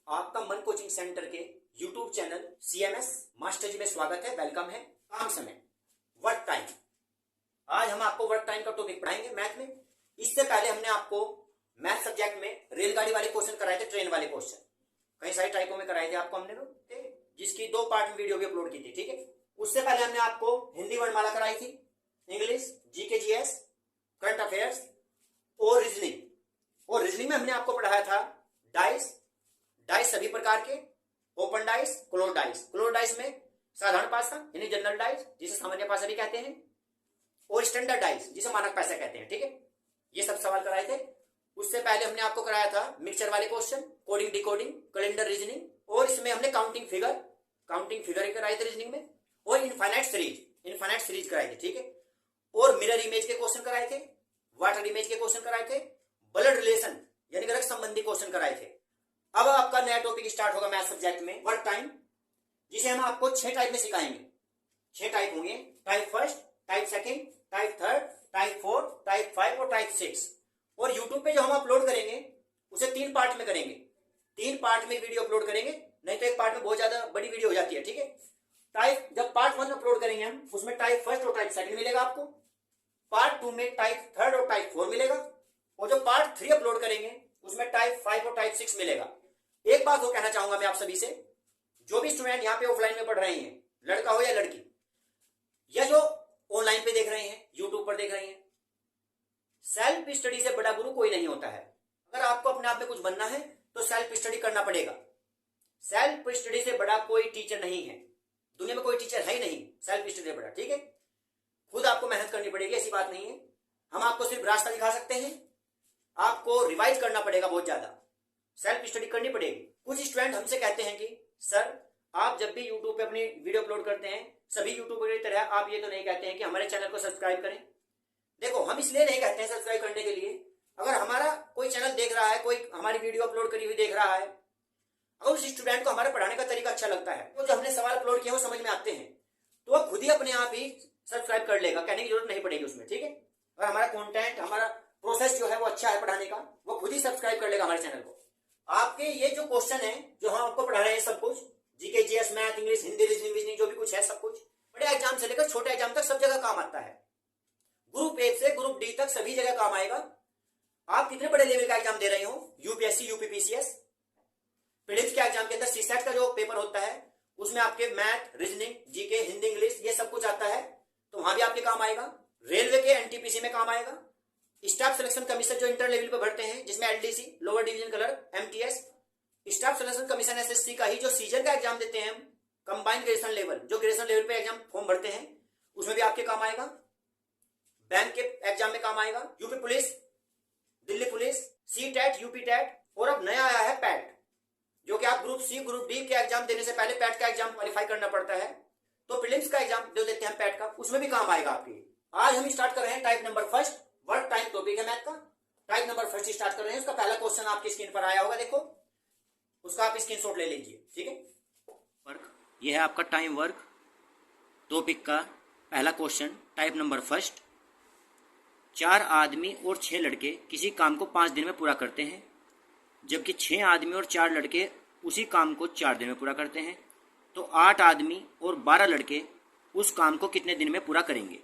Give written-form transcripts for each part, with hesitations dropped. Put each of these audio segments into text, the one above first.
आपका मन coaching centre के YouTube चैनल CMS मास्टर जी में स्वागत है, वेलकम है। काम समय, वर्क टाइम। आज हम आपको वर्क टाइम का टॉपिक पढ़ाएंगे मैथ में। इससे पहले हमने आपको मैथ सब्जेक्ट में रेलगाड़ी वाले क्वेश्चन कराए थे, ट्रेन वाले क्वेश्चन कई सारे टाइपों में कराए थे आपको हमने लोग, जिसकी 2 पार्ट में वीडियो भी अपलोड की थी। ठीक है, उससे पहले हमने आपको हिंदी वर्णमाला कराई थी, English, GK, GS, current affairs और रीजनिंग। और रीजनिंग में हमने आपको पढ़ाया था डाइस सभी प्रकार के, open dice, close dice. Close dice में साधारण पासा यानी जनरल डाइस जिसे सामान्य पासा भी कहते हैं, और स्टैंडर्ड डाइस जिसे मानक पासा कहते हैं। ठीक है, ये सब सवाल कराए थे। उससे पहले हमने आपको कराया था मिक्सचर वाले question, coding, decoding, calendar, reasoning, और इसमें हमने काउंटिंग फिगर कराए थे रीजनिंग में, और इनफाइनाइट सीरीज कराए थे। ठीक है, और मिरर इमेज के क्वेश्चन कराए थे, वाटर इमेज के क्वेश्चन कराए थे, ब्लड रिलेशन यानी रक्त संबंधी क्वेश्चन कराए थे। अब आपका नया टॉपिक स्टार्ट होगा मैथ सब्जेक्ट में, वर्क टाइम, जिसे हम आपको 6 टाइप में सिखाएंगे। 6 टाइप होंगे, type first, type second, type third, type fourth, type 5 और टाइप 6। और यूट्यूब पे जो हम अपलोड करेंगे उसे 3 पार्ट में करेंगे। 3 पार्ट में वीडियो अपलोड करेंगे, नहीं तो एक पार्ट में बहुत ज्यादा बड़ी वीडियो हो जाती है। ठीक है, जब पार्ट 1 अपलोड करेंगे हम, उसमें टाइप फर्स्ट और टाइप सेकंड मिलेगा आपको। पार्ट 2 में टाइप थर्ड और टाइप 4 मिलेगा, और जो पार्ट 3 अपलोड करेंगे उसमें टाइप 5 और टाइप 6 मिलेगा। एक बात वो कहना चाहूंगा मैं आप सभी से, जो भी स्टूडेंट यहाँ पे ऑफलाइन में पढ़ रहे हैं, लड़का हो या लड़की, या जो ऑनलाइन पे देख रहे हैं, यूट्यूब पर देख रहे हैं, सेल्फ स्टडी से बड़ा गुरु कोई नहीं होता है। अगर आपको अपने आप में कुछ बनना है तो सेल्फ स्टडी करना पड़ेगा। सेल्फ स्टडी से बड़ा कोई टीचर नहीं है, दुनिया में कोई टीचर है ही नहीं सेल्फ स्टडी से बड़ा। ठीक है, खुद आपको मेहनत करनी पड़ेगी, ऐसी बात नहीं है। हम आपको सिर्फ रास्ता दिखा सकते हैं, आपको रिवाइज करना पड़ेगा, बहुत ज्यादा सेल्फ स्टडी करनी पड़ेगी। कुछ स्टूडेंट हमसे कहते हैं कि सर आप जब भी यूट्यूब पे अपनी वीडियो अपलोड करते हैं, सभी यूट्यूबर की तरह आप ये तो नहीं कहते हैं कि हमारे चैनल को सब्सक्राइब करें। देखो, हम इसलिए नहीं कहते हैं सब्सक्राइब करने के लिए, अगर हमारा कोई चैनल देख रहा है, कोई हमारी वीडियो अपलोड करी हुई देख रहा है, अगर उस स्टूडेंट को हमारे पढ़ाने का तरीका अच्छा लगता है, तो जो हमने सवाल अपलोड किया वो समझ में आते हैं, तो वह खुद ही अपने आप ही सब्सक्राइब कर लेगा, कहने की जरूरत नहीं पड़ेगी उसमें। ठीक है, अगर हमारा कंटेंट, हमारा प्रोसेस जो है वो अच्छा है पढ़ाने का, वो खुद ही सब्सक्राइब कर लेगा हमारे चैनल को। आपके ये जो क्वेश्चन है जो हम आपको पढ़ा रहे हैं, सब कुछ GK, GS, math, English, Hindi, reasoning, जो भी कुछ है सब कुछ बड़े एग्जाम से लेकर छोटे एग्जाम तक सब जगह काम आता है। ग्रुप 1 से ग्रुप डी तक सभी जगह काम आएगा। आप कितने बड़े लेवल का एग्जाम दे रहे हो, यूपीएससी, यूपीपीसीएस, प्रीलिम्स के एग्जाम के अंदर सीसेट का जो पेपर होता है उसमें आपके math, reasoning, GK, Hindi, English ये सब कुछ आता है, तो वहां भी आपके काम आएगा। रेलवे के एनटीपीसी में काम आएगा। स्टाफ सिलेक्शन कमीशन जो इंटर लेवल पे भरते हैं, जिसमें LDC, lower division clerk, MTS, staff selection commission SSC का ही जो सीजन का एग्जाम देते हैं हम, कंबाइंड ग्रेजुएशन लेवल, जो ग्रेजुएशन लेवल पे एग्जाम फॉर्म भरते हैं, उसमें भी आपके काम आएगा। बैंक के एग्जाम में काम आएगा। UP police, Delhi police, C TET, UP TET, और अब नया आया है पैट, जो कि आप ग्रुप सी, ग्रुप डी के एग्जाम देने से पहले पैट का एग्जाम क्वालिफाई करना पड़ता है, तो प्रीलिम्स का एग्जाम जो देते हैं पैट का, उसमें भी काम आएगा आपकी। आज हम स्टार्ट कर रहे हैं type number first, work time topic है मैथ का। टाइप नंबर फर्स्ट स्टार्ट कर रहे हैं। उसका पहला क्वेश्चन आपकी स्क्रीन पर आया होगा, देखो उसका आप स्क्रीनशॉट ले लीजिए। ठीक है, वर्क, ये है आपका टाइम वर्क टॉपिक का पहला क्वेश्चन, टाइप नंबर फर्स्ट। 4 आदमी और 6 लड़के किसी काम को 5 दिन में पूरा करते हैं, जबकि 6 आदमी और 4 लड़के उसी काम को 4 दिन में पूरा करते हैं, तो 8 आदमी और 12 लड़के उस काम को कितने दिन में पूरा करेंगे।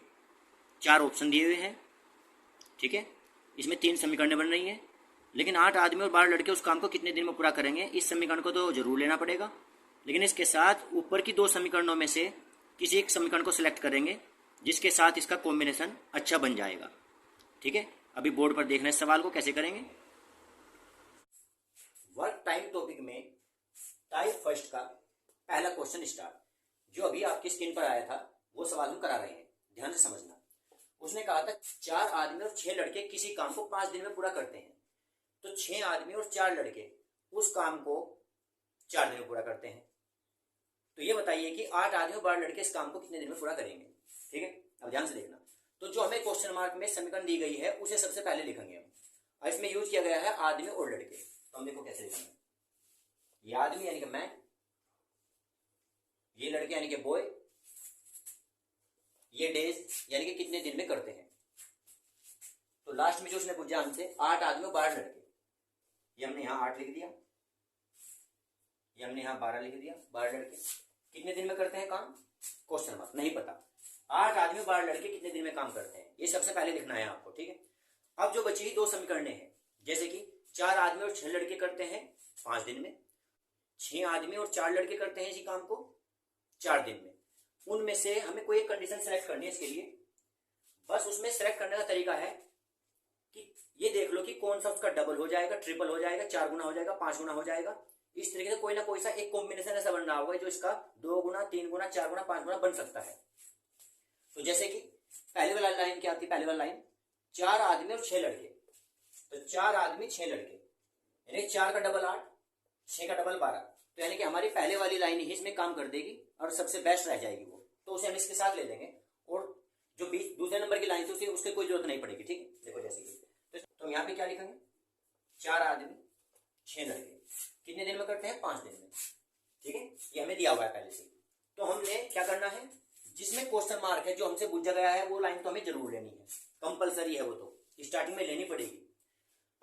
4 ऑप्शन दिए हुए हैं। ठीक है, इसमें 3 समीकरण बन रही हैं, लेकिन 8 आदमी और 12 लड़के उस काम को कितने दिन में पूरा करेंगे, इस समीकरण को तो जरूर लेना पड़ेगा, लेकिन इसके साथ ऊपर की 2 समीकरणों में से किसी एक समीकरण को सिलेक्ट करेंगे जिसके साथ इसका कॉम्बिनेशन अच्छा बन जाएगा। ठीक है, अभी बोर्ड पर देखना है सवाल को कैसे करेंगे। वर्क टाइम टॉपिक में टाइप फर्स्ट का पहला क्वेश्चन स्टार्ट, जो अभी आपकी स्क्रीन पर आया था वो सवाल हम करा रहे हैं, ध्यान से समझना। उसने कहा था 4 आदमी और 6 लड़के किसी काम को 5 दिन में पूरा करते हैं, तो 6 आदमी और 4 लड़के उस काम को 4 दिन में पूरा करते हैं, तो ये बताइए कि 8 आदमी और 12 लड़के इस काम को कितने दिन में पूरा करेंगे। ठीक है, अब ध्यान से देखना। तो जो हमें क्वेश्चन मार्क में समीकरण दी गई है उसे सबसे पहले लिखेंगे हम, और इसमें यूज किया गया है आदमी और लड़के। तो हम देखो कैसे लिखेंगे, ये आदमी यानी कि मैं, ये लड़के यानी कि बॉय, ये डेज यानी कि कितने दिन में करते हैं। तो लास्ट में जो उसने पूछा हमसे 8 आदमी और 12 लड़के, ये हमने यहां 8 लिख दिया। ये हमने यहाँ 12 लिख दिया। 12 लड़के कितने दिन में करते हैं काम? क्वेश्चन मार्क, नहीं पता। 8 आदमी 12 लड़के कितने दिन में काम करते हैं, ये सबसे पहले लिखना है आपको, ठीक है। अब जो बची ही 2 समीकरण हैं, जैसे कि 4 आदमी और 6 लड़के करते हैं 5 दिन में, 6 आदमी और 4 लड़के करते हैं इसी काम को 4 दिन में। उनमें से हमें कोई एक कंडीशन सेलेक्ट करनी है इसके लिए। बस उसमें सेलेक्ट करने का तरीका है कि ये देख लो कि कौन सा उसका डबल हो जाएगा, ट्रिपल हो जाएगा, 4 गुना हो जाएगा, 5 गुना हो जाएगा। इस तरीके से कोई ना कोई सा एक कॉम्बिनेशन ऐसा बन रहा होगा जो इसका 2 गुना, 3 गुना, 4 गुना, 5 गुना बन सकता है। तो जैसे कि पहले वाला लाइन क्या आती है? पहले वाला लाइन 4 आदमी और 6 लड़के, तो 4 आदमी 6 लड़के, यानी 4 का डबल 8, 6 का डबल 12। तो यानी कि हमारी पहले वाली लाइन ही इसमें काम कर देगी और सबसे बेस्ट रह जाएगी वो, तो उसे हम इसके साथ ले लेंगे। और जो बीच दूसरे नंबर की लाइन थी उसे उसकी कोई जरूरत नहीं पड़ेगी, ठीक है। देखो जैसे कि तो यहाँ पे क्या लिखेंगे? 4 आदमी 6 लड़के कितने दिन में करते हैं? 5 दिन में, ठीक है। ये हमें दिया हुआ है पहले से। तो हमने क्या करना है, जिसमें क्वेश्चन मार्क है जो हमसे पूछा गया है वो लाइन तो हमें जरूर लेनी है, कंपलसरी है, वो तो स्टार्टिंग में लेनी पड़ेगी।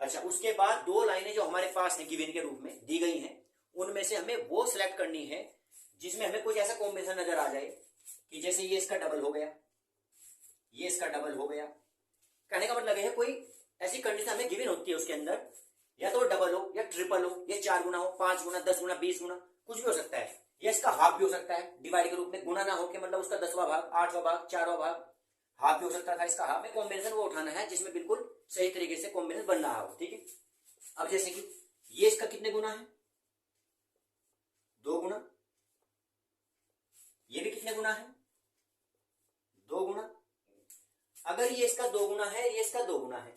अच्छा, उसके बाद 2 लाइनें जो हमारे पास हैं गिवन के रूप में दी गई हैं, उनमें से हमें वो सिलेक्ट करनी है जिसमें हमें कुछ ऐसा कॉम्बिनेशन नजर आ जाए कि जैसे ये इसका डबल हो गया, ये इसका डबल हो गया। कहने का मतलब है कोई ऐसी कंडीशन हमें गिवन होती है उसके अंदर, या तो डबल हो या ट्रिपल हो या 4 गुना हो, 5 गुना, 10 गुना, 20 गुना, कुछ भी हो सकता है। या इसका हाफ भी हो सकता है, डिवाइड के रूप में, गुना ना हो के मतलब उसका 10वां भाग, 8वां भाग, 4वां भाग, हाफ भी हो सकता था इसका हाफ में। कॉम्बिनेशन वो उठाना है जिसमें बिल्कुल सही तरीके से कॉम्बिनेशन बन रहा हो, ठीक है। अब जैसे कि ये इसका कितने गुना है? 2 गुना। ये भी कितने गुना है? 2 गुना। अगर ये इसका 2 गुना है, ये इसका 2 गुना है,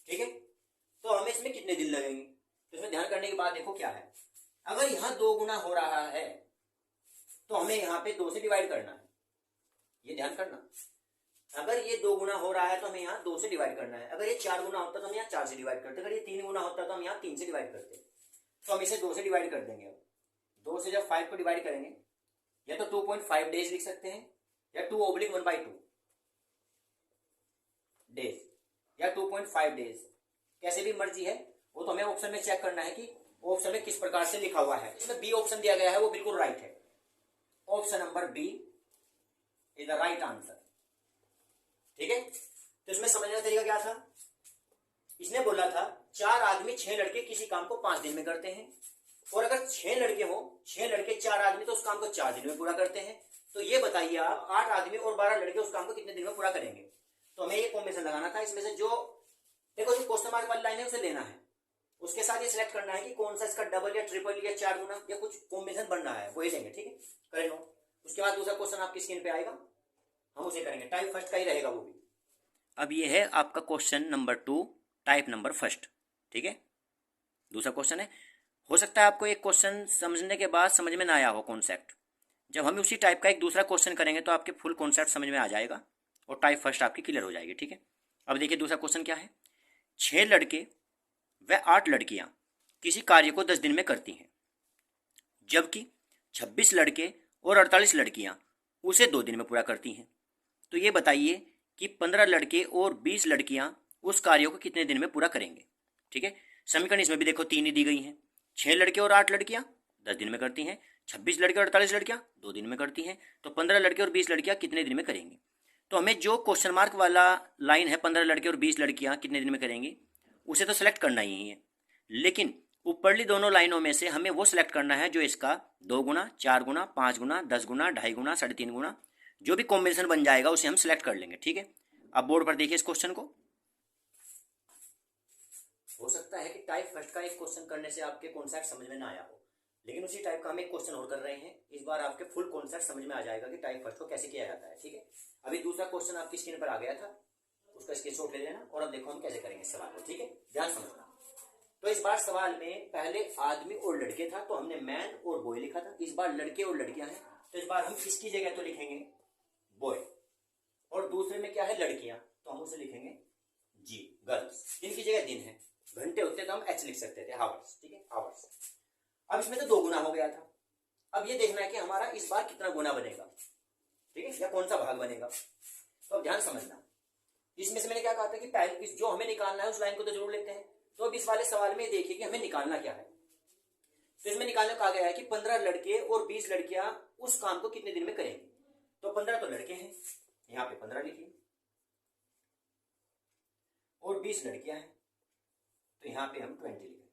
ठीक है, तो हमें इसमें कितने दिन लगेंगे? तो इसमें ध्यान करने की बात देखो क्या है, अगर यहां 2 गुना हो रहा है तो हमें यहां पे 2 से डिवाइड करना है। ये ध्यान करना, अगर ये 2 गुना हो रहा है तो हमें यहाँ 2 से डिवाइड करना है। अगर ये 4 गुना होता तो हम यहाँ 4 से डिवाइड करते, अगर ये 3 गुना होता तो हम यहाँ 3 से डिवाइड करते। तो हम इसे 2 से डिवाइड कर देंगे। अब 2 से जब 5 को डिवाइड करेंगे, या तो 2.5 डेज लिख सकते हैं, या 2/1/2 डेज, या 2.5 डेज, कैसे भी मर्जी है। वो तो हमें ऑप्शन में चेक करना है कि ऑप्शन में किस प्रकार से लिखा हुआ है। इसमें बी ऑप्शन दिया गया है वो बिल्कुल राइट है। Option number B is the right answer, ठीक है। तो इसमें समझने का तरीका क्या था, इसने बोला था 4 आदमी 6 लड़के किसी काम को 5 दिन में करते हैं, और अगर 6 लड़के हो, 6 लड़के 4 आदमी, तो उस काम को 4 दिन में पूरा करते हैं। तो ये बताइए आप 8 आदमी और 12 लड़के उस काम को कितने दिन में पूरा करेंगे? तो हमें ये कॉम्बिनेशन लगाना था। इसमें से जो देखो जो क्वेश्चन मार्क वाली लाइन है उसे लेना है, उसके साथ ये सिलेक्ट करना है कि कौन सा इसका डबल या ट्रिपल या 4 गुना या कुछ कॉम्बिनेशन बन रहा है, वही लेंगे, ठीक है। करें लो। उसके बाद दूसरा क्वेश्चन आपकी स्क्रीन पे आएगा, हम उसे करेंगे। टाइप फर्स्ट का ही रहेगा वो भी। अब ये है आपका question number 2, type number first, ठीक है। दूसरा क्वेश्चन है, हो सकता है आपको एक क्वेश्चन समझने के बाद समझ में ना आया हो कॉन्सेप्ट। जब हम उसी टाइप का एक दूसरा क्वेश्चन करेंगे तो आपके फुल कॉन्सेप्ट समझ में आ जाएगा और टाइप फर्स्ट आपकी क्लियर हो जाएगी, ठीक है। अब देखिए दूसरा क्वेश्चन क्या है, 6 लड़के व 8 लड़कियां किसी कार्य को 10 दिन में करती हैं, जबकि 26 लड़के और 48 लड़कियां उसे 2 दिन में पूरा करती हैं। तो ये बताइए कि 15 लड़के और 20 लड़कियां उस कार्य को कितने दिन में पूरा करेंगे, ठीक है। समीकरण इसमें भी देखो 3 ही दी गई हैं। 6 लड़के और 8 लड़कियां 10 दिन में करती हैं, 26 लड़के और 48 लड़कियां 2 दिन में करती हैं, तो 15 लड़के और 20 लड़कियां कितने दिन में करेंगी? तो हमें जो क्वेश्चन मार्क वाला लाइन है 15 लड़के और 20 लड़कियां कितने दिन में करेंगी, उसे तो सिलेक्ट करना ही है। लेकिन ऊपरली दोनों लाइनों में से हमें वो सिलेक्ट करना है जो इसका 2 गुना, 4 गुना, 5 गुना, 10 गुना, 2.5 गुना, 3.5 गुना, जो भी कॉम्बिनेशन बन जाएगा उसे हम सिलेक्ट कर लेंगे, ठीक है। अब बोर्ड पर देखिए इस क्वेश्चन को। हो सकता है कि टाइप फर्स्ट का एक क्वेश्चन करने से आपके कॉन्सेप्ट समझ में ना आया हो, लेकिन उसी टाइप का हम एक क्वेश्चन और कर रहे हैं। इस बार आपके फुल कॉन्सेप्ट समझ में आ जाएगा कि टाइप फर्स्ट को कैसे किया जाता है, ठीक है। अभी दूसरा क्वेश्चन आपकी स्क्रीन पर आ गया था, उसका स्क्रीनशॉट ले लेना और अब देखो हम कैसे करेंगे इस सवाल को, ठीक है। ध्यान समझना। तो इस बार सवाल में पहले आदमी और लड़के था तो हमने मैन और बॉय लिखा था। इस बार लड़के और लड़कियां हैं तो इस बार हम इसकी जगह तो लिखेंगे बॉय, और दूसरे में क्या है लड़कियां, तो हम उसे लिखेंगे जी, गर्ल्स। दिन की जगह दिन है, घंटे होते तो हम एच लिख सकते थे, आवर्स, ठीक है, आवर्स। अब इसमें तो 2 गुना हो गया था। अब ये देखना है कि हमारा इस बार कितना गुना बनेगा, ठीक है, या कौन सा भाग बनेगा। तो अब ध्यान समझना, इसमें से मैंने क्या कहा था कि पहले जो हमें निकालना है उस लाइन को तो जरूर लेते हैं। तो अब इस वाले सवाल में देखिए कि हमें निकालना क्या है। तो इसमें निकालने को कहा गया है कि 15 लड़के और 20 लड़कियां उस काम को कितने दिन में करेंगे। तो 15 तो लड़के हैं, यहाँ पे 15 लिखिए, और 20 लड़कियां हैं तो यहाँ पे हम 20 लिखेंगे।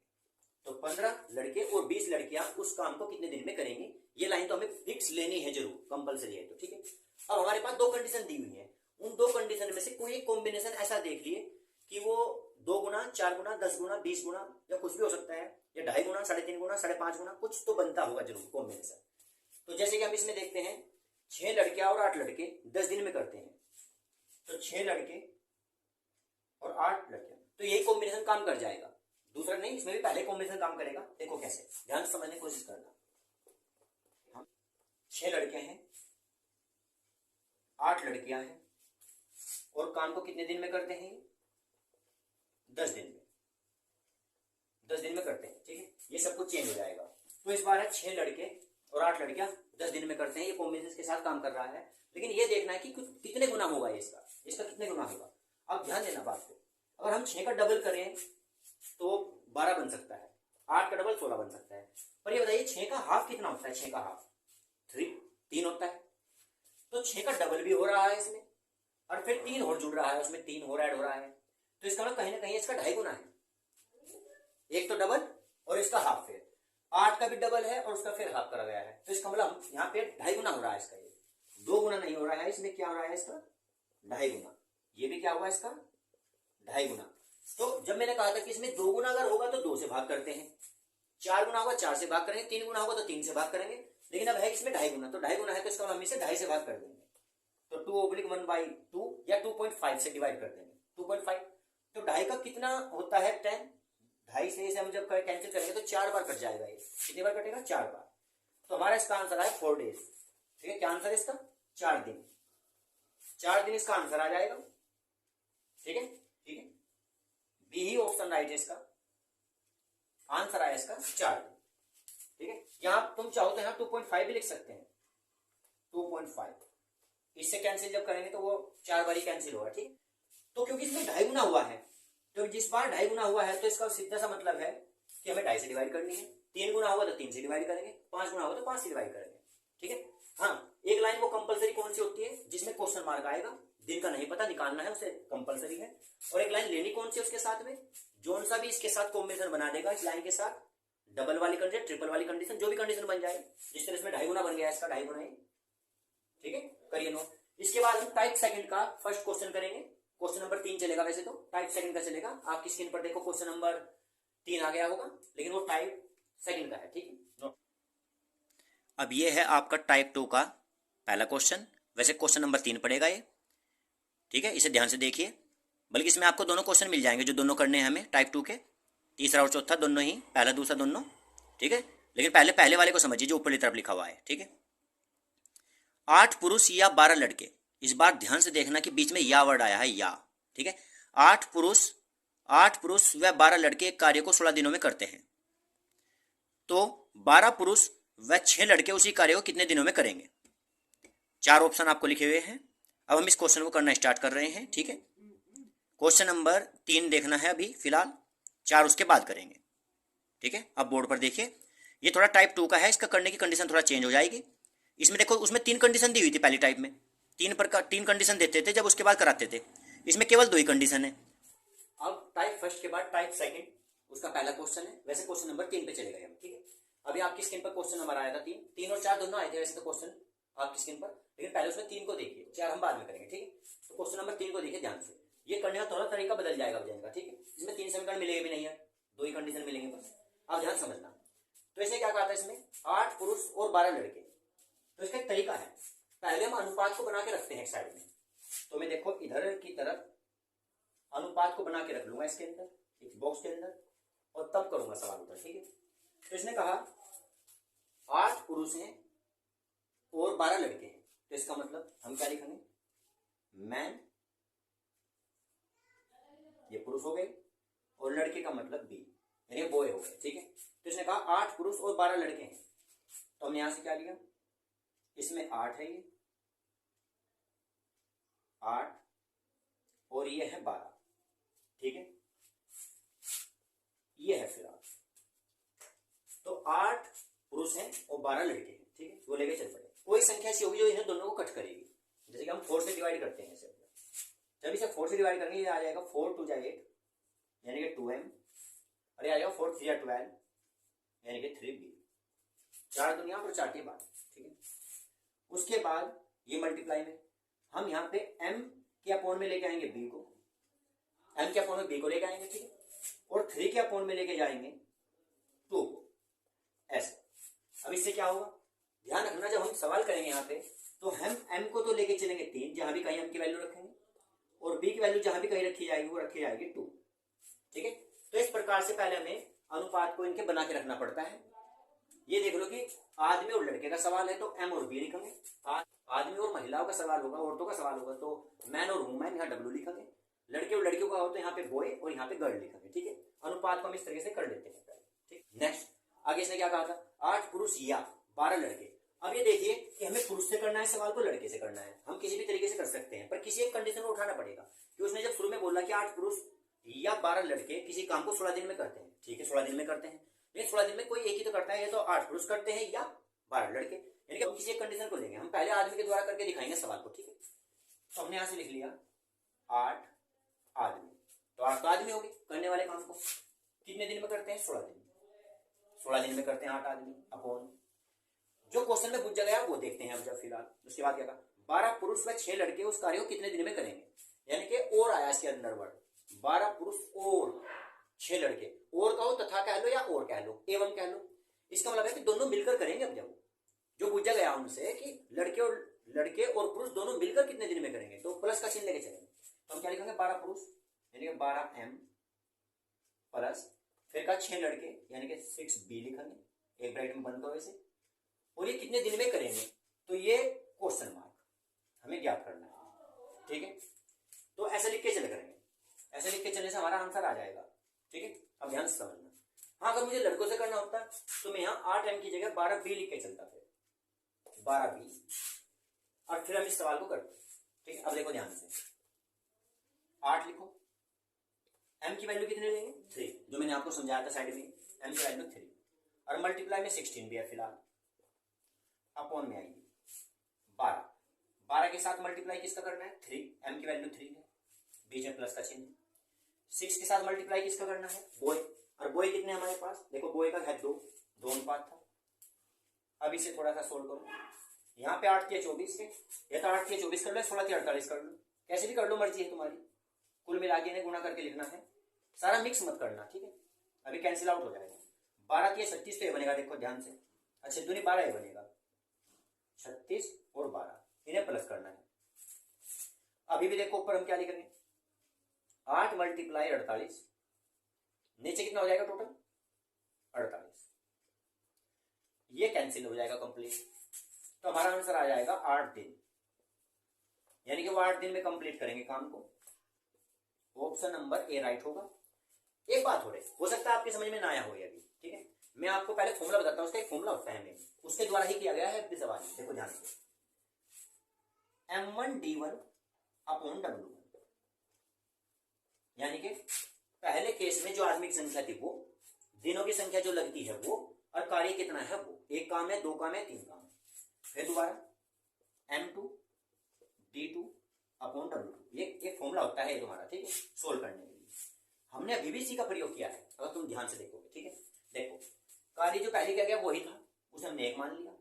तो 15 लड़के और 20 लड़कियां उस काम को कितने दिन में करेंगे, ये लाइन तो हमें फिक्स लेनी है, जरूर कंपलसरी है। तो ठीक है, अब हमारे पास दो कंडीशन दी हुई है, उन दो कंडीशन में से कोई एक कॉम्बिनेशन ऐसा देख लिए कि वो 2 गुना, 4 गुना, 10 गुना, 20 गुना या कुछ भी हो सकता है, या 2.5 गुना, 3.5 गुना, 5.5 गुना, कुछ तो बनता होगा जरूर कॉम्बिनेशन। तो जैसे कि हम इसमें देखते हैं 6 लड़कियां और 8 लड़के 10 दिन में करते हैं, तो 6 लड़के और 8 लड़कियां, तो यही कॉम्बिनेशन काम कर जाएगा, दूसरा नहीं, इसमें भी पहले कॉम्बिनेशन काम करेगा। देखो कैसे, ध्यान से समझने की कोशिश करना। 6 लड़के हैं, 8 लड़कियां हैं, और काम को कितने दिन में करते हैं, 10 दिन में, 10 दिन में करते हैं। ठीक है, ये सब कुछ चेंज हो जाएगा। तो इस बार है 6 लड़के और 8 लड़कियां 10 दिन में करते हैं, ये कॉम्बिनेशन के साथ काम कर रहा है, लेकिन ये देखना है कि कितने गुना होगा इसका कितने गुना होगा। अब ध्यान देना बात को, अगर हम 6 का डबल करें तो 12 बन सकता है, 8 का डबल 16 बन सकता है, पर ये बताइए 6 का हाफ कितना होता है, 6 का हाफ 3 होता है, तो 6 का डबल भी हो रहा है इसमें, और फिर 3 और जुड़ रहा है उसमें, 3 और ऐड हो रहा है, तो इसका मतलब कहीं ना कहीं इसका 2.5 गुना है, एक तो डबल और इसका हाफ, फिर 8 का भी डबल है और उसका फिर हाफ करा गया है, तो इसका मतलब यहाँ पे 2.5 गुना हो रहा है इसका, ये 2 गुना नहीं हो रहा है, इसमें क्या हो रहा है इसका 2.5 गुना, ये भी क्या हुआ इसका 2.5 गुना। तो जब मैंने कहा था कि इसमें 2 गुना अगर होगा तो 2 से भाग करते हैं, 4 गुना होगा 4 से भाग करेंगे, 3 गुना होगा तो 3 से भाग करेंगे, लेकिन अब है इसमें 2.5 गुना, तो 2.5 गुना है तो इसका हम इसे 2.5 से भाग कर देंगे, तो 2/1/2 या 2.5 से डिवाइड कर देंगे, 2.5, तो 2.5 का कितना होता है 10, 2.5 से इसे हम जब कैंसिल करेंगे तो 4 बार कट जाएगा, ये कितनी बार कटेगा 4 बार, तो हमारा इसका आंसर है 4 डेज। ठीक है, क्या आंसर है इसका 4 दिन, 4 दिन इसका आंसर आ जाएगा। ठीक है, ठीक है, बी ही ऑप्शन राइट है, इसका आंसर आया इसका 4 दिन। ठीक है, यहां तुम चाहो तो यहाँ 2.5 भी लिख सकते हैं, 2.5, इससे कैंसिल जब करेंगे तो वो 4 बार ही कैंसिल होगा। ठीक, तो क्योंकि इसमें 2.5 गुना हुआ है, तो जिस बार 2.5 गुना हुआ है तो इसका सीधा सा मतलब है कि हमें 2.5 से डिवाइड करनी है, 3 गुना होगा तो 3 से डिवाइड करेंगे, 5 गुना होगा तो 5 से डिवाइड करेंगे। ठीक है, हाँ, एक लाइन वो कंपलसरी कौन सी होती है जिसमें क्वेश्चन मार्क आएगा, दिन का नहीं पता निकालना है उसे, कंपलसरी है, और एक लाइन लेनी कौन सी उसके साथ में, जोन सा भी इसके साथ कॉम्बिनेशन बना देगा इस लाइन के साथ, डबल वाली कंडीशन, ट्रिपल वाली कंडीशन, जो भी कंडीशन बन जाए, जिस तरह इसमें 2.5 गुना बन गया इसका 2.5 गुना है। ठीक है, करिए नोट। इसके बाद हम टाइप सेकंड का फर्स्ट क्वेश्चन करेंगे, क्वेश्चन नंबर 3 चलेगा, वैसे तो टाइप सेकंड का चलेगा, आपकी स्क्रीन पर देखो क्वेश्चन नंबर 3 आ गया होगा, लेकिन वो टाइप सेकंड का है। ठीक है, अब ये है आपका टाइप 2 का पहला क्वेश्चन, वैसे क्वेश्चन नंबर 3 पड़ेगा ये। ठीक है, इसे ध्यान से देखिए, बल्कि इसमें आपको दोनों क्वेश्चन मिल जाएंगे जो दोनों करने हैं हमें टाइप 2 के, तीसरा और चौथा दोनों ही, पहला दूसरा दोनों। ठीक है, लेकिन पहले वाले को समझिए जो ऊपर की तरफ लिखा हुआ है। ठीक है, 8 पुरुष या 12 लड़के, इस बार ध्यान से देखना कि बीच में या वर्ड आया है, या। ठीक है, 8 पुरुष व 12 लड़के एक कार्य को 16 दिनों में करते हैं, तो 12 पुरुष व 6 लड़के उसी कार्य को कितने दिनों में करेंगे। 4 ऑप्शन आपको लिखे हुए हैं, अब हम इस क्वेश्चन को करना स्टार्ट कर रहे हैं। ठीक है, क्वेश्चन नंबर 3 देखना है अभी फिलहाल, 4 उसके बाद करेंगे। ठीक है, अब बोर्ड पर देखिए, ये थोड़ा टाइप 2 का है, इसका करने की कंडीशन थोड़ा चेंज हो जाएगी। इसमें देखो, उसमें 3 कंडीशन दी हुई थी पहली टाइप में, 3 कंडीशन देते थे जब उसके बाद कराते थे, इसमें केवल 2 ही कंडीशन है। अब टाइप फर्स्ट के बाद टाइप सेकंड उसका पहला क्वेश्चन है, वैसे क्वेश्चन नंबर 3 पे चले गए हम। ठीक है, अभी आपकी स्क्रीन पर क्वेश्चन नंबर आया था 3 और 4 दोनों आए थे वैसे तो क्वेश्चन आपकी स्क्रीन पर, लेकिन पहले उसमें 3 को देखिए, 4 हम बाद में करेंगे। ठीक है, तो क्वेश्चन नंबर 3 को देखिए ध्यान से, ये करने का थोड़ा तरीका बदल जाएगा वजन का। ठीक है, इसमें 3 समीकरण मिलेंगे भी नहीं है, 2 ही कंडीशन मिलेंगे बस, अब ध्यान समझना। तो इसे क्या कहा था, इसमें 8 पुरुष और 12 लड़के, तो इसका एक तरीका है, पहले हम अनुपात को बना के रखते हैं एक साइड में, तो मैं देखो इधर की तरफ अनुपात को बना के रख लूंगा इसके अंदर, एक बॉक्स के अंदर, और तब करूंगा सवाल उधर। ठीक है, तो इसने कहा 8 पुरुष हैं और 12 लड़के हैं, तो इसका मतलब हम क्या लिखेंगे, मैन, ये पुरुष हो गए, और लड़के का मतलब बी, यानी बॉय हो गए। ठीक है, तो इसने कहा 8 पुरुष और 12 लड़के हैं, तो हमने यहां से क्या लिया, इसमें 8 है, ये 8 और ये है 12। ठीक है, ये है फिर तो 8 पुरुष हैं और 12 लड़के हैं, ठीक है, वो लेके चल पड़े। कोई संख्या ऐसी होगी जो इन्हें दोनों को कट करेगी, जैसे कि हम 4 से डिवाइड करते हैं ऐसे। जब इसे 4 से डिवाइड करेंगे ये आ जाएगा 4 2 8 यानी कि 2m, और ये आ जाएगा 4 3 12 यानी कि 3b। 4 दुनिया और 4 के बाद, ठीक है। उसके बाद ये मल्टीप्लाई में हम यहाँ पे m के अपॉन में लेके आएंगे b को, m के अपॉन में b को लेके आएंगे, ठीक है, और 3 के अपॉन में लेके जाएंगे 2 को, ऐसे। अब इससे क्या होगा, ध्यान रखना, जब हम सवाल करेंगे यहाँ पे तो हम m को तो लेके चलेंगे 3, जहां भी कहीं m की वैल्यू रखेंगे, और b की वैल्यू जहां भी कहीं रखी जाएगी वो रखी जाएगी 2, ठीक है। तो इस प्रकार से पहले हमें अनुपात को इनके बना के रखना पड़ता है। ये देख लो कि आदमी और लड़के का सवाल है तो m और b लिखेंगे, आदमी और महिलाओं का सवाल होगा, औरतों का सवाल होगा तो मैन और वुमेन, यहाँ w लिखेंगे, लड़के और लड़कियों का हो तो यहाँ पे बॉय और यहाँ पे गर्ल लिखेंगे, ठीक है। अनुपात को हम इस तरीके से कर लेते हैं, ठीक। नेक्स्ट आगे इसने क्या कहा था, 8 पुरुष या 12 लड़के। अब ये देखिए कि हमें पुरुष से करना है सवाल को लड़के से करना है, हम किसी भी तरीके से कर सकते हैं, पर किसी एक कंडीशन को उठाना पड़ेगा कि उसने जब शुरू में बोला कि 8 पुरुष या 12 लड़के किसी काम को 16 दिन में करते हैं, ठीक है, 16 दिन में करते हैं, लेकिन 16 दिन में कोई एक ही तो करता है, या तो 8 पुरुष करते हैं या 12 लड़के, यानी कि हम किसी एक कंडीशन को लेंगे, हम पहले आदमी के द्वारा करके दिखाएंगे सवाल को, ठीक है। तो हमने यहां से लिख लिया 8 आदमी, तो 8 तो आदमी हो गए, करने वाले काम को कितने दिन में करते हैं, 16 दिन, 16 दिन में करते हैं 8 आदमी, अपॉन जो क्वेश्चन में पूछा गया वो देखते हैं अब जब फिलहाल। उसके बाद क्या कहा, 12 पुरुष व 6 लड़के उस कार्य को कितने दिन में करेंगे, यानी कि और आया इसके अंदर वर्ड, 12 पुरुष और 6 लड़के, और कहो तथा कह लो या और कह लो, एवं कह लो, इसका मतलब है कि दोनों मिलकर करेंगे। अब जब जो पूछा गया उनसे कि लड़के और पुरुष दोनों मिलकर कितने दिन में करेंगे, तो प्लस का चिन्ह लेके चलेंगे, तो हम क्या लिखेंगे, 12 पुरुष यानी कि 12m प्लस फिर का 6 लड़के यानी कि 6b लिखेंगे, एक ब्रैकेट में बंद करो इसे, और ये कितने दिन में करेंगे, तो ये क्वेश्चन मार्क हमें ज्ञात करना है, ठीक है। तो ऐसे लिख के चले करेंगे, ऐसे लिख के चलने से हमारा आंसर आ जाएगा, ठीक है। अब ध्यान से समझना, हाँ अगर मुझे लड़कों से करना होता तो मैं यहाँ 8m की जगह 12b लिख के चलता, फिर 12b, और फिर हम इस सवाल को करते, ठीक है। अब देखो ध्यान से, 8 लिखो, m की वैल्यू कितने लेंगे, 3, जो मैंने आपको समझाया था साइड में, m की वैल्यू 3, और मल्टीप्लाई में 16 भी है फिलहाल, अपॉन में आएगी 12 के साथ मल्टीप्लाई किसका करना है, 3, m की वैल्यू 3 है, बीच में प्लस का चिन्ह, 6 के साथ मल्टीप्लाई किसका करना है, बॉय, और बॉय कितने हमारे पास, देखो बॉय का है 2 अनुपात था। अब इसे थोड़ा सा सोल्व करो, यहाँ पे 8 × 24 है, या तो 8 × 24 कर लो, 16 × 48 कर लो, कैसे भी कर लो, मर्जी है तुम्हारी, कुल मिला के इन्हें गुणा करके लिखना है, सारा मिक्स मत करना, ठीक है, अभी कैंसिल आउट हो जाएगा। 12 × 36 तो ये बनेगा, देखो ध्यान से, अच्छा दूनी 12 ये बनेगा, 36 और 12 इन्हें प्लस करना है। अभी भी देखो ऊपर हम क्या लिखेंगे, 8 मल्टीप्लाई 48, नीचे कितना हो जाएगा टोटल 48, ये कैंसिल हो जाएगा कंप्लीट, तो हमारा आंसर आ जाएगा 8 दिन, यानी कि वो 8 दिन में कंप्लीट करेंगे काम को, ऑप्शन नंबर ए राइट होगा। एक बात हो सकता है आपके समझ में ना आया हो अभी, ठीक है, मैं आपको पहले फॉर्मूला बताता हूं, उसका एक फॉर्मूला होता है, उसके द्वारा ही किया गया है सवाल, देखो ध्यान से, m1d1 अपॉन w1, यानी कि पहले केस में जो आदमी की संख्या थी वो, दिनों की संख्या जो लगती है वो, और कार्य कितना है वो, एक काम है, 2 काम है, 3 काम है, फिर दोबारा m2 d2 अपॉन w2, ये एक फॉर्मूला होता है तुम्हारा, ठीक है, सोल्व करने के लिए हमने अभी भी इसी का प्रयोग किया है, अगर तुम ध्यान से देखोगे, ठीक है। देखो कार्य जो पहले किया गया वही था, उसे हमने 1 मान लिया,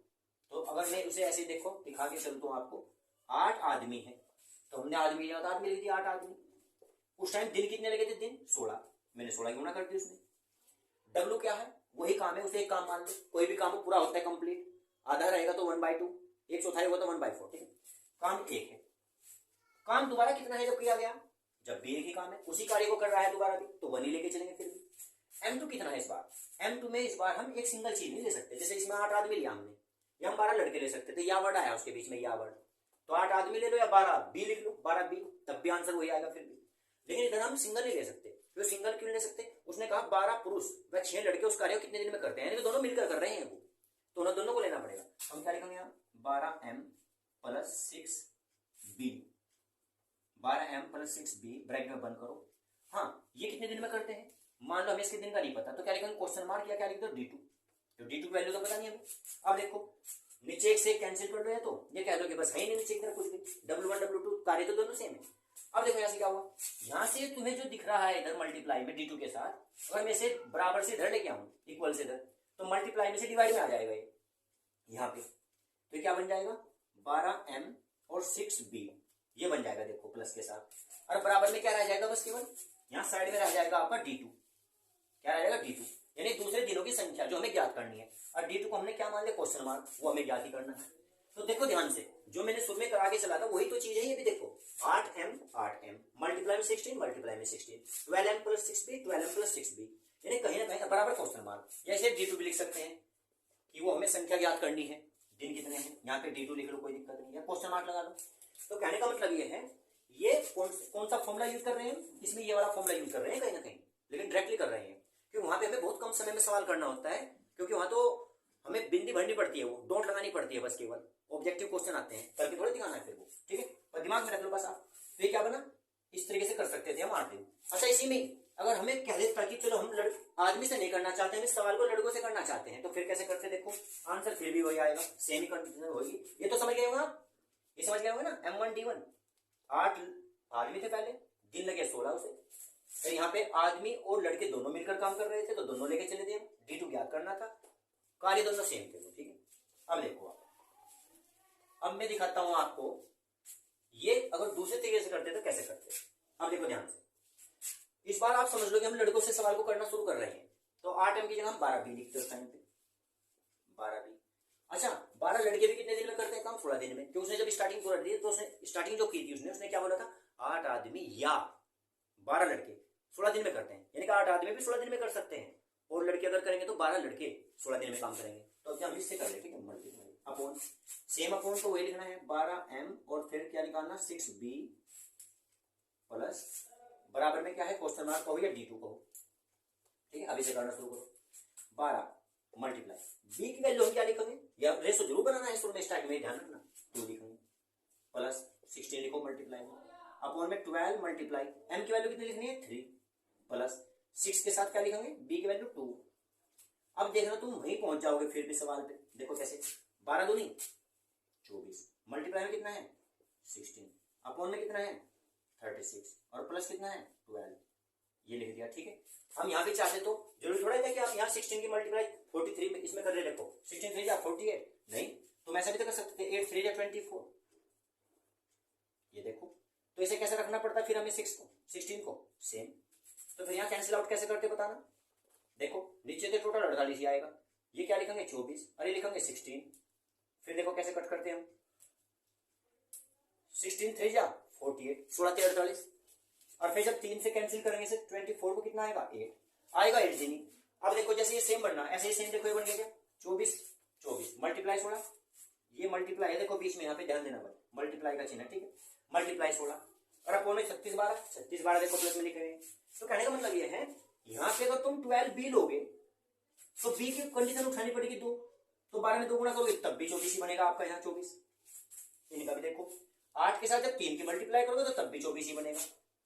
तो अगर मैं उसे ऐसे देखो दिखा के चलता हूं आपको, 8 आदमी है, तो हमने आदमी लिया, 8 लिख दिया, 8 आदमी, उस टाइम दिन कितने लगे थे, दिन 16, मैंने 16 गुणा कर दी उसमें। W क्या है, वही काम है, उसे एक काम मान लो, कोई भी काम पूरा होता है कंप्लीट, आधा रहेगा तो 1/2, 1/4 होगा तो 1/4, ठीक है, काम 1 है, काम दोबारा कितना है जब किया गया, जब भी एक ही काम है, उसी कार्य को कर रहा है दोबारा भी, तो 1 ही लेके चलेंगे। फिर भी m2 कितना है इस बार, m2 में इस बार हम एक सिंगल चीज नहीं ले सकते, जैसे इसमें 8 आदमी लिया हमने, या हम 12 लड़के ले सकते थे, या वर्ड आया उसके बीच में, या वर्ड, तो 8 आदमी ले लो या 12b लिख लो, 12b, तब भी आंसर वही आएगा फिर भी, लेकिन इधर हम सिंगल नहीं ले सकते, तो सिंगल क्यों ले सकते, उसने कहा 12 पुरुष व 6 लड़के उस कार्य को कितने दिन में करते हैं, यानी कि दोनों मिलकर कर रहे हैं वो, तो दोनों को लेना पड़ेगा। हम क्या लिखेंगे यहाँ, 12m plus 6b, 12m plus 6b bracket में बंद करो, हाँ ये कितने दिन में करते हैं, मान लो हमें इसके दिन का नहीं पता, तो क्या लिखेंगे, क्वेश्चन मार्क, या क्या लिख दो d2, तो D2 की वैल्यू तो पता नहीं हमें। अब देखो नीचे एक से कैंसिल कर लो, या तो ये कह लो कि बस है ही नहीं नीचे की तरफ कुछ भी, W1 W2 कार्य तो दोनों सेम है। अब देखो यहाँ से क्या हुआ, यहाँ से तुम्हें जो दिख रहा है इधर मल्टीप्लाई में D2 के साथ, अगर मैं इसे बराबर से इधर लेके आऊं, इक्वल से इधर, तो मल्टीप्लाई में से डिवाइड में आ जाएगा ये यहाँ पे, तो क्या बन जाएगा 12m और 6b, ये बन जाएगा देखो प्लस के साथ। और बराबर में क्या रह जाएगा, बस केवल यहाँ साइड में रह जाएगा आपका D2, क्या रह जाएगा D2, यानी दूसरे दिनों की संख्या जो हमें ज्ञात करनी है। और D2 को हमने क्या मान लिया, क्वेश्चन मार्क, वो हमें ज्ञात ही करना है। तो देखो ध्यान से, जो मैंने शुरू में करा के चला था वही तो चीज है ये भी। देखो 8m मल्टीप्लाई में 16 मल्टीप्लाई में 16, 12m plus 6b 12m plus 6b, यानी कहीं ना कहीं बराबर क्वेश्चन मार्क। जैसे D2 भी लिख सकते हैं कि वो हमें संख्या ज्ञात करनी है, दिन कितने हैं, यहाँ पे D2 लिख लो, कोई दिक्कत नहीं है, क्वेश्चन मार्क लगा लो। तो कहने का मतलब ये है, ये कौन सा फॉर्मूला यूज कर रहे हैं, इसमें ये वाला फॉर्मूला यूज कर रहे हैं कहीं ना कहीं, लेकिन डायरेक्टली कर रहे हैं, क्योंकि वहां पे हमें बहुत कम समय में सवाल करना होता है, क्योंकि वहां तो हमें बिंदी भरनी पड़ती है, वो डोंट लगानी पड़ती है, बस केवल ऑब्जेक्टिव क्वेश्चन आते हैं, करके थोड़ा दिखाना है फिर वो, ठीक है, पर दिमाग में रख लो बस आप। तो ये क्या बना, इस तरीके से कर सकते थे हम 8 दिन। अच्छा इसी में अगर हमें कह देता कि चलो हम आदमी से नहीं करना चाहते, हम इस सवाल को लड़कों से करना चाहते हैं, तो फिर कैसे करते, देखो आंसर फिर भी वही आएगा, सेम ही कंडीशन होगी। ये तो समझ गए होंगे आप, ये समझ गए होंगे ना, M1D1 8 आदमी थे पहले, दिन लगे 16 उसे, फिर यहाँ पे आदमी और लड़के दोनों मिलकर काम कर रहे थे, तो दोनों लेके चले थे, D2 ज्ञात करना था, कार्य दोनों सेम थे, ठीक है। अब देखो आप, अब मैं दिखाता हूं आपको, ये अगर दूसरे तरीके से करते तो कैसे करते। अब देखो ध्यान से, इस बार आप समझ लो कि हम लड़कों से सवाल को करना शुरू कर रहे हैं, तो 8m की जगह हम 12b लिखते हैं उस टाइम पे, 12b। अच्छा 12 लड़के भी कितने दिन में करते हैं काम, 16 दिन में, क्योंकि उसने जब स्टार्टिंग कर दी तो उसने स्टार्टिंग जो की थी उसने क्या बोला था, 8 आदमी या 12 लड़के 16 दिन में करते हैं, यानी कि 8 आदमी भी 16 दिन में कर सकते हैं, और लड़के अगर करेंगे तो 12 लड़के 16 दिन में काम करेंगे। तो अब हम इससे कर लेते हैं मल्टीप्लाई अपॉन, सेम अपॉन तो वही लिखना है 12m और फिर क्या निकालना 6b प्लस बराबर में क्या है, क्वेश्चन मार्क कहो या D2 कहो, ठीक है। अभी से करना शुरू करो, 12 मल्टीप्लाई b की वैल्यू हम क्या लिखेंगे, या रेशो जरूर बनाना है शुरू में, स्टार्ट में ध्यान रखना, 2 लिखेंगे प्लस 16 लिखो मल्टीप्लाई में, अपॉन में 12 मल्टीप्लाई m की वैल्यू कितनी लिखनी है 3 प्लस 6 के साथ क्या लिखेंगे b की वैल्यू 2। अब देखना तुम वहीं पहुंच जाओगे फिर भी सवाल पे, देखो कैसे, 12 दूनी 24 मल्टीप्लाई में कितना है 16, अपॉन में कितना है 36 और प्लस कितना है 12, ये लिख दिया, ठीक है। हम यहाँ भी चाहते तो जरूरी थोड़ा है कि आप यहाँ 16 की मल्टीप्लाई 43 में इसमें कर ले, देखो 16 3 48, नहीं तुम ऐसा भी तो कर सकते थे 8 3 24, ये देखो। तो इसे कैसे रखना पड़ता है फिर हमें 16 को सेम, तो फिर यहाँ कैंसिल आउट कैसे करते बताना, देखो नीचे से टोटल 48 आएगा, ये क्या लिखेंगे 24 और ये लिखेंगे 16, फिर देखो कैसे कट करते हैं हम, 16 3 48 16 3 48, और फिर जब 3 से कैंसिल करेंगे से 24 को कितना आएगा 8 आएगा, 8 जी नहीं। अब देखो जैसे ये सेम बनना, ऐसे ही सेम देखो ये बन गया क्या 24 24 मल्टीप्लाई 16, ये मल्टीप्लाई है देखो बीच में, यहाँ पे ध्यान देना भाई मल्टीप्लाई का चिन्ह, ठीक है, मल्टीप्लाई 16 और अपोन में 36 12 देखो प्लस में लिख रहे हैं। तो कहने का मतलब ये है यहाँ पे अगर तुम 12b लोगे तो b की कंडीशन उठानी पड़ेगी 2, तो 12 में 2 गुणा करोगे तब भी 24 ही बनेगा आपका यहाँ 24, इनका भी देखो 8 के साथ जब 3 की मल्टीप्लाई करोगे तो तब भी 24 ही बनेगा।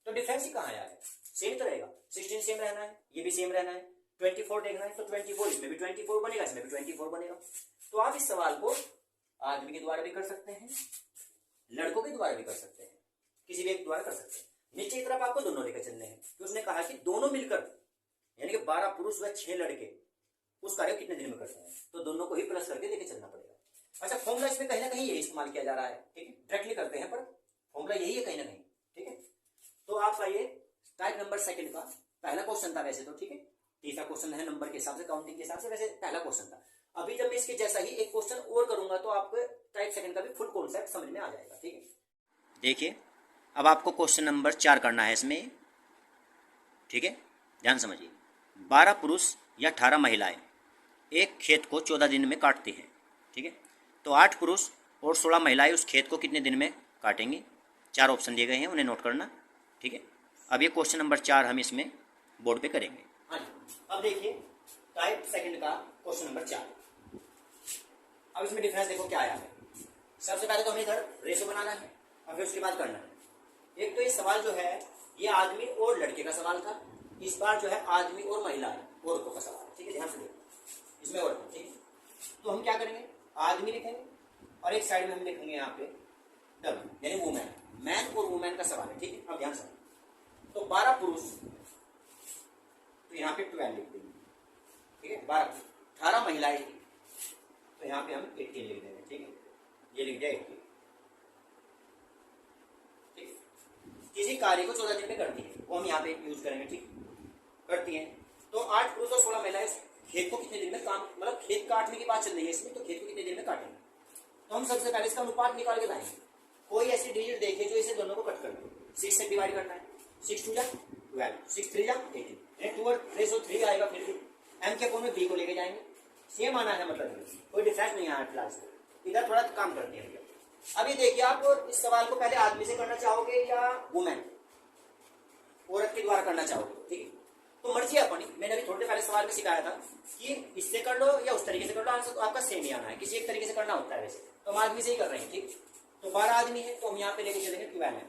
तो डिफरेंस ही कहाँ है, सेम तो रहेगा, 16 सेम रहना है, ये भी सेम रहना है, 24 देखना है तो 24 इसमें भी 24 बनेगा, इसमें भी 24 बनेगा। तो आप इस सवाल को आदमी के द्वारा भी कर सकते हैं, लड़कों के द्वारा भी कर सकते हैं, किसी भी एक द्वारा कर सकते हैं। नीचे की तरफ आपको दोनों लेकर चलने हैं, तो उसने कहा कि दोनों मिलकर यानी कि 12 पुरुष व 6 लड़के उस कार्य को कितने दिन में करते हैं, तो दोनों को ही प्लस करके लेके चलना पड़ेगा। अच्छा फॉर्मूला इसमें कहीं ना कहीं यही इस्तेमाल किया जा रहा है, ठीक है, डायरेक्टली करते हैं पर फॉर्मूला यही है कहीं ना कहीं, ठीक है। तो आप आइए टाइप नंबर सेकंड का पहला क्वेश्चन था वैसे तो, ठीक है, तीसरा क्वेश्चन है नंबर के हिसाब से, काउंटिंग के हिसाब से, वैसे पहला क्वेश्चन था। अभी जब मैं इसके जैसा ही एक क्वेश्चन और करूंगा तो आपको टाइप सेकंड का भी फुल कॉन्सेप्ट समझ में आ जाएगा, ठीक है। देखिए अब आपको क्वेश्चन नंबर 4 करना है इसमें, ठीक है, ध्यान समझिए। 12 पुरुष या 18 महिलाएं एक खेत को 14 दिन में काटती हैं, ठीक है, तो 8 पुरुष और 16 महिलाएं उस खेत को कितने दिन में काटेंगे। 4 ऑप्शन दिए गए हैं, उन्हें नोट करना, ठीक है। अब ये क्वेश्चन नंबर 4 हम इसमें बोर्ड पे करेंगे। हाँ जी, अब देखिए टाइप सेकंड का क्वेश्चन नंबर 4। अब इसमें डिफरेंस देखो क्या आया है। सबसे पहले तो हमें इधर रेशो बनाना है और फिर उसके बाद करना है। एक तो ये सवाल जो है ये आदमी और लड़के का सवाल था, इस बार जो है आदमी और महिला औरतों का सवाल, ठीक है, ध्यान से देखो। इसमें औरत, ठीक है। तो हम क्या करेंगे, आदमी लिखेंगे और एक साइड में हम लिखेंगे यहाँ पे डब्ल्यू यानी वुमेन। मैन और वुमेन का सवाल है, ठीक है। अब ध्यान से, तो 12 पुरुष, तो यहाँ पे 12 लिख देंगे, ठीक है। 12, 18 महिलाएं, तो यहाँ पे हम 18 लिख देंगे, ठीक है। ये लिख दिया 18, ठीक है। किसी कार्य को 14 दिन में करती है, वो हम यहाँ पे यूज करेंगे, ठीक करती है। तो 8 पुरुष और 16 महिलाएं खेत को कितने दिन में काम, मतलब खेत काटने की बात चल रही है इसमें, तो खेत को कितने दिन में काटेंगे। तो हम सबसे पहले इसका अनुपात निकाल के लाएंगे। कोई ऐसी डिजिट देखे जो इसे दोनों को कट कर दे, 6 से डिवाइड करना है, 6 2 जा 12, 6 3 जा 18, 2 और रेशो 3 आएगा। फिर भी m के कोण में b को लेके जाएंगे, सेम आना है, मतलब कोई डिफरेंस नहीं आया क्लास में। इधर थोड़ा काम करते हैं। अभी देखिए, आप इस सवाल को पहले आदमी से करना चाहोगे या वुमेन, औरत के द्वारा करना चाहोगे, ठीक है। तो मर्जी अपनी, मैंने अभी थोड़े पहले सवाल में सिखाया था कि इससे कर लो या उस तरीके से कर लो, आंसर तो आपका सेम ही आना है, किसी एक तरीके से करना होता है। वैसे तो हम आदमी से ही कर रहे हैं, ठीक। तो 12 आदमी है, तो हम यहाँ पे लेके चलेंगे 12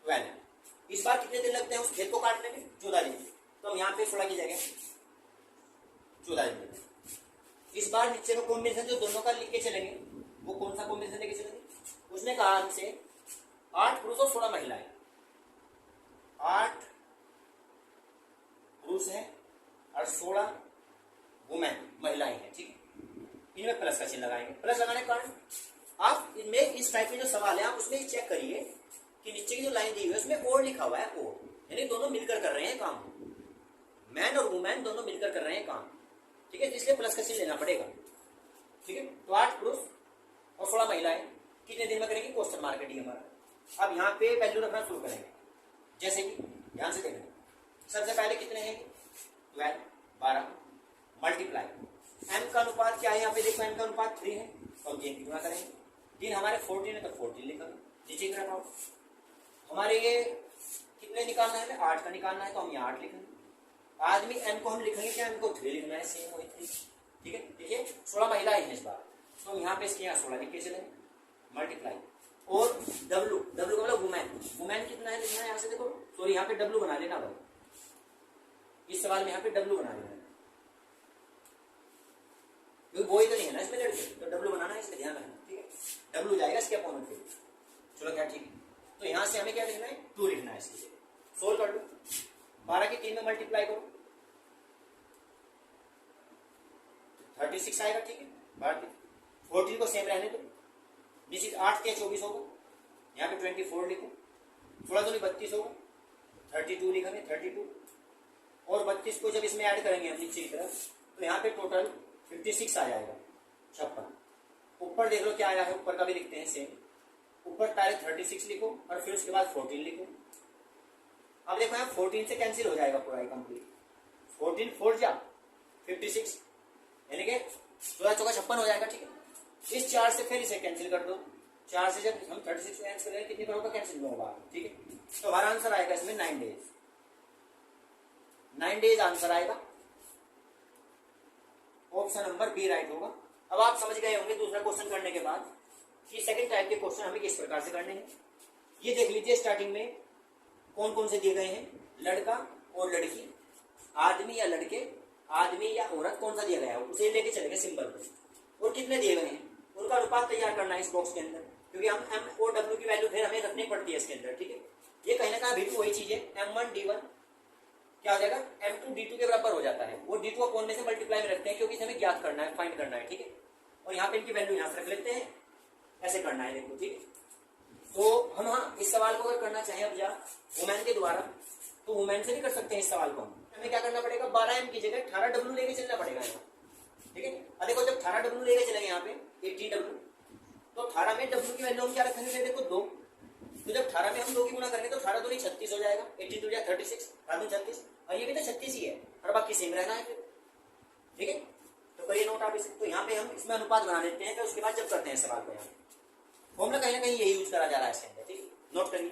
12। इस बार कितने दिन लगते हैं उस खेत को काटने में, 14 दिन। तो हम यहाँ पे 16 की जगह 14 दिन। इस बार नीचे का कॉम्बिनेशन जो दोनों का लिख के चलेंगे, वो कौन सा कॉम्बिनेशन लेके चलेंगे, उसने कहा हमसे 8 पुरुष और 16 महिलाएं। 8 पुरुष है और 16 वुमेन महिलाएं हैं, ठीक है। इनमें प्लस का चिन्ह लगाएंगे। प्लस लगाने के कारण आप इनमें इस टाइप में जो सवाल है आप उसमें चेक करिए कि नीचे की जो लाइन दी हुई है उसमें और लिखा हुआ है, और यानी दोनों मिलकर कर रहे हैं काम, मैन और वुमेन दोनों मिलकर कर रहे हैं काम, ठीक है। इसलिए प्लस का चिन्ह लेना पड़ेगा, ठीक है। तो 8 पुरुष और 16 महिलाएं कितने दिन में करेंगे, क्वेश्चन मार्क है डी हमारा। अब यहाँ पे वैल्यू रखना शुरू करेंगे, जैसे कि ध्यान से देखना, सबसे पहले कितने हैं 12 12 मल्टीप्लाई m का अनुपात क्या है, यहाँ पे देखो m का अनुपात 3 है, तो हम 3 की गुणा करेंगे। 3 हमारे 14 है, तो 14 लिखा नीचे की तरफ। हमारे ये कितने निकालना है, 8 का निकालना है, तो हम यहाँ 8 लिखेंगे। आदमी m को हम लिखेंगे क्या, m को 3 लिखना है, सेम वही 3, ठीक है। देखिए 16 महिलाएं हैं इस बार, तो हम यहाँ पे इसके यहाँ 16 लिख के चलेंगे, मल्टीप्लाई। और w का मतलब वुमेन कितना है लिखना है, यहाँ से देखो, सॉरी यहाँ पे w बना लेना भाई, इस सवाल में यहाँ पे w बना लेना, क्योंकि वो ही तो नहीं है ना इसमें लड़के, तो w बनाना है, इसमें ध्यान रखना, ठीक है। w जाएगा इसके अपोन में, चलो क्या, ठीक है। तो यहाँ से हमें क्या लिखना है, 2 लिखना है इसकी जगह। सोल्व कर लो, 12 की 3 में मल्टीप्लाई करो, 36 आएगा, ठीक है। 14 को सेम रहने दो, नीचे 8 के 24 होगा, यहाँ पे 24 लिखो, 16 दूनी 32 होगा, 32 लिखेंगे 32, और 32 को जब इसमें ऐड करेंगे हम नीचे की तरफ, तो यहाँ पे टोटल 56 आ जाएगा, 56। ऊपर देख लो क्या आया है, ऊपर का भी लिखते हैं सेम, ऊपर पहले 36 लिखो और फिर उसके बाद 14 लिखो। अब देखो यहाँ 14 से कैंसिल हो जाएगा पूरा कंप्लीट, 14 4 जा 56, यानी कि 14 चौका 56 हो जाएगा, ठीक है। इस 4 से फिर इसे कैंसिल कर दो, 4 से जब हम 36 को कैंसिल करेंगे कितनी बार होगा, कैंसिल होगा, ठीक है। तो हमारा आंसर आएगा इसमें 9 डेज, 9 डेज आंसर आएगा, ऑप्शन नंबर बी राइट होगा। अब आप समझ गए होंगे दूसरा क्वेश्चन करने के बाद कि सेकंड टाइप के क्वेश्चन हमें किस प्रकार से करने हैं। ये देख लीजिए, स्टार्टिंग में कौन कौन से दिए गए हैं, लड़का और लड़की, आदमी या लड़के, आदमी या औरत, कौन सा दिया गया है उसे लेके चलेंगे सिंबल पर, और कितने दिए गए हैं उनका अनुपात तैयार करना है इस बॉक्स के अंदर, क्योंकि हम m और w की वैल्यू फिर हमें रखनी पड़ती है इसके अंदर, ठीक है। ये कहीं ना कहीं भी वही चीज है, m1 d1 क्या हो जाएगा, m2 d2 के बराबर हो जाता है, वो d2 अपॉन में से मल्टीप्लाई में रखते हैं, क्योंकि हमें ज्ञात करना है, फाइंड करना है, ठीक है। और यहाँ पे इनकी वैल्यू यहाँ से रख लेते हैं, ऐसे करना है, देखो, ठीक है। तो हम हाँ इस सवाल को अगर करना चाहें अब जा वुमेन के द्वारा, तो वुमेन से भी कर सकते हैं इस सवाल को। हमें क्या करना पड़ेगा, 12m की जगह 18w लेके चलना पड़ेगा यहाँ, ठीक है। अब देखो जब 18w लेके चलेंगे यहाँ पे 18w, तो 18 में w की वैल्यू हम क्या रखेंगे, देखो 2, तो जब 18 में हम 2 की गुणा करेंगे तो 18 दूनी 36 हो जाएगा, 18 या 36, 36, और ये भी तो 36 ही है, और बाकी सेम रहना है फिर, ठीक है। तो करिए नोट आप इसे। तो यहाँ पे हम इसमें अनुपात बना लेते हैं, फिर उसके बाद जब करते हैं सवाल को यहाँ फॉर्मूला कहीं ना कहीं यही यूज करा जा रहा है इसके अंदर, ठीक है। नोट करिए।